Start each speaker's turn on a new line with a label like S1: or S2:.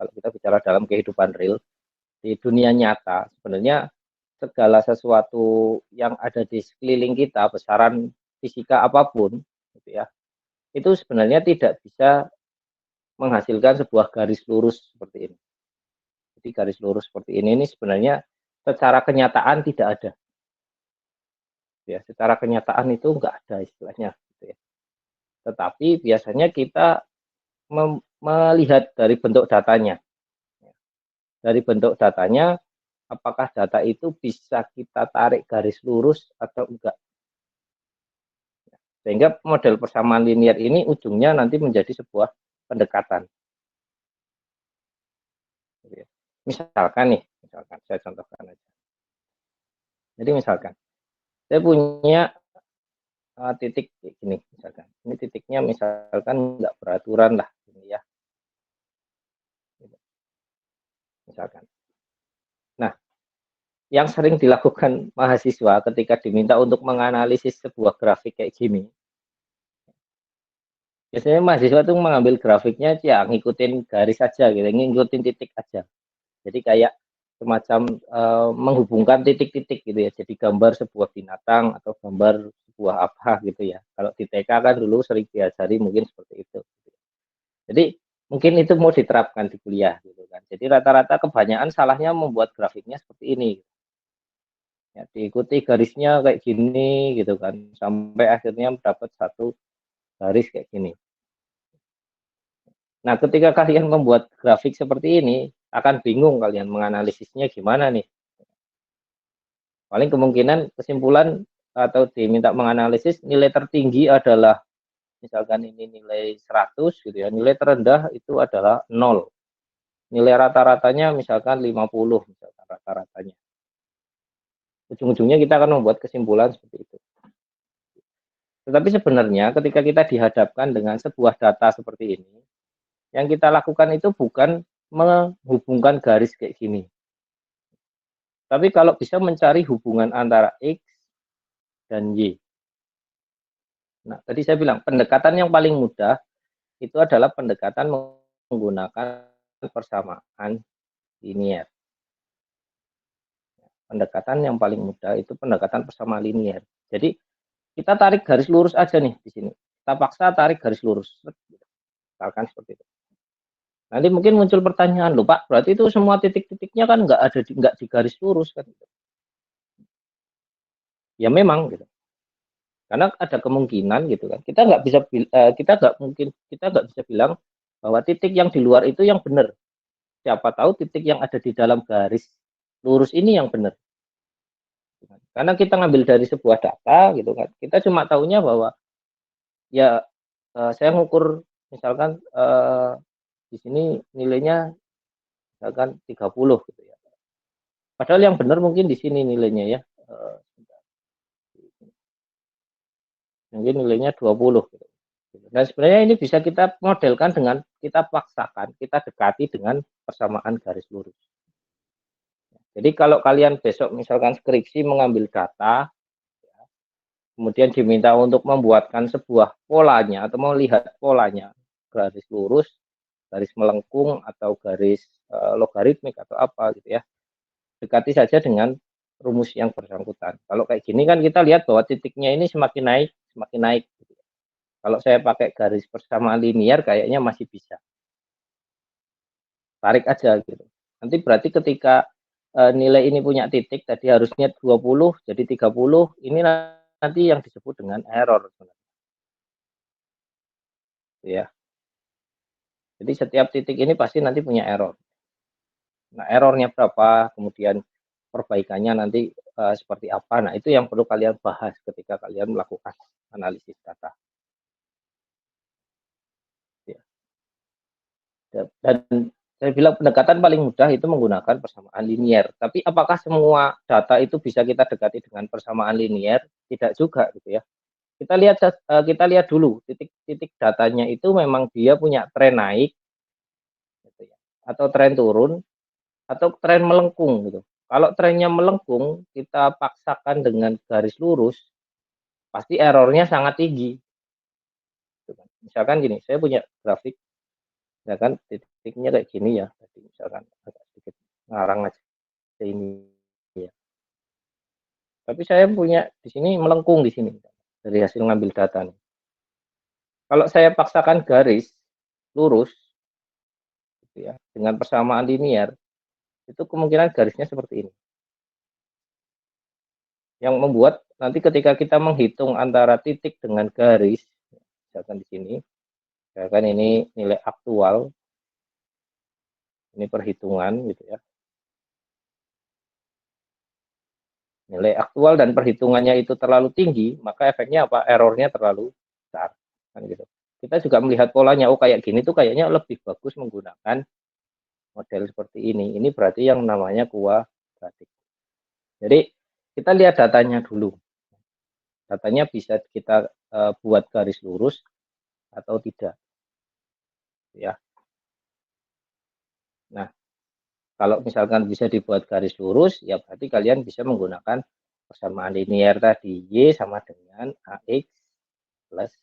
S1: kalau kita bicara dalam kehidupan real, di dunia nyata, sebenarnya segala sesuatu yang ada di sekeliling kita, besaran fisika apapun, gitu ya, itu sebenarnya tidak bisa menghasilkan sebuah garis lurus seperti ini. Jadi garis lurus seperti ini sebenarnya secara kenyataan tidak ada. Ya, secara kenyataan itu enggak ada istilahnya, gitu ya. Tetapi biasanya kita melihat dari bentuk datanya. Dari bentuk datanya, apakah data itu bisa kita tarik garis lurus atau enggak. Sehingga model persamaan linier ini ujungnya nanti menjadi sebuah pendekatan. Misalkan nih, misalkan saya contohkan aja. Jadi misalkan, saya punya titik ini, misalkan. Ini titiknya misalkan nggak beraturan lah, ini ya. Misalkan. Nah, yang sering dilakukan mahasiswa ketika diminta untuk menganalisis sebuah grafik kayak gini, biasanya mahasiswa tuh mengambil grafiknya ya ngikutin garis aja gitu, ngikutin titik aja. Jadi kayak semacam menghubungkan titik-titik gitu ya. Jadi gambar sebuah binatang atau gambar sebuah apa gitu ya. Kalau di TK kan dulu sering diajari mungkin seperti itu. Jadi mungkin itu mau diterapkan di kuliah gitu kan. Jadi rata-rata kebanyakan salahnya membuat grafiknya seperti ini. Ya, diikuti garisnya kayak gini gitu kan. Sampai akhirnya mendapat satu garis kayak gini. Nah, ketika kalian membuat grafik seperti ini, akan bingung kalian menganalisisnya gimana nih. Paling kemungkinan kesimpulan atau diminta menganalisis nilai tertinggi adalah misalkan ini nilai 100 gitu ya, nilai terendah itu adalah 0. Nilai rata-ratanya misalkan 50 misalkan rata-ratanya. Ujung-ujungnya kita akan membuat kesimpulan seperti itu. Tetapi sebenarnya ketika kita dihadapkan dengan sebuah data seperti ini, yang kita lakukan itu bukan menghubungkan garis kayak gini. Tapi kalau bisa mencari hubungan antara X dan Y. Nah, tadi saya bilang pendekatan yang paling mudah itu adalah pendekatan menggunakan persamaan linier. Pendekatan yang paling mudah itu pendekatan persamaan linier. Jadi kita tarik garis lurus aja nih di sini. Kita paksa tarik garis lurus. Misalkan seperti itu. Nanti mungkin muncul pertanyaan, loh Pak, berarti itu semua titik-titiknya kan nggak di garis lurus kan? Ya memang gitu. Karena ada kemungkinan gitu kan. Kita nggak bisa bilang bahwa titik yang di luar itu yang benar. Siapa tahu titik yang ada di dalam garis lurus ini yang benar. Karena kita ngambil dari sebuah data gitu kan. Kita cuma tahunya bahwa ya saya ngukur misalkan di sini nilainya misalkan 30 gitu ya. Padahal yang benar mungkin di sini nilainya ya. Mungkin nilainya 20 gitu. Dan sebenarnya ini bisa kita modelkan dengan kita paksakan, kita dekati dengan persamaan garis lurus. Jadi kalau kalian besok misalkan skripsi mengambil data, kemudian diminta untuk membuatkan sebuah polanya atau melihat polanya, garis lurus, garis melengkung atau garis logaritmik atau apa gitu ya, dekati saja dengan rumus yang bersangkutan. Kalau kayak gini kan kita lihat bahwa titiknya ini semakin naik, semakin naik. Gitu. Kalau saya pakai garis persamaan linier kayaknya masih bisa. Tarik aja gitu. Nanti berarti ketika nilai ini punya titik tadi harusnya 20 jadi 30, ini nanti yang disebut dengan error. Ya. Jadi setiap titik ini pasti nanti punya error. Nah, errornya berapa, kemudian perbaikannya nanti seperti apa. Nah, itu yang perlu kalian bahas ketika kalian melakukan analisis data. Ya. Dan saya bilang pendekatan paling mudah itu menggunakan persamaan linier. Tapi apakah semua data itu bisa kita dekati dengan persamaan linier? Tidak juga gitu ya. Kita lihat dulu titik-titik datanya itu memang dia punya tren naik gitu ya, atau tren turun atau tren melengkung gitu. Kalau trennya melengkung, kita paksakan dengan garis lurus, pasti errornya sangat tinggi. Gitu kan. Misalkan gini, saya punya grafik, ya kan titiknya kayak gini ya. misalkan agak sedikit ngarang aja ini ya. Tapi saya punya di sini melengkung di sini dari hasil ngambil data nih. Kalau saya paksakan garis lurus gitu ya dengan persamaan linear, itu kemungkinan garisnya seperti ini. Yang membuat nanti ketika kita menghitung antara titik dengan garis, misalkan di sini, misalkan ini nilai aktual, ini perhitungan gitu ya. Nilai aktual dan perhitungannya itu terlalu tinggi, maka efeknya apa? Errornya terlalu besar. Kan gitu. Kita juga melihat polanya, oh kayak gini tuh kayaknya lebih bagus menggunakan model seperti ini. Ini berarti yang namanya kuadratik. Jadi kita lihat datanya dulu. Datanya bisa kita buat garis lurus atau tidak. Ya. Nah, kalau misalkan bisa dibuat garis lurus, ya berarti kalian bisa menggunakan persamaan linear tadi. Y sama dengan AX plus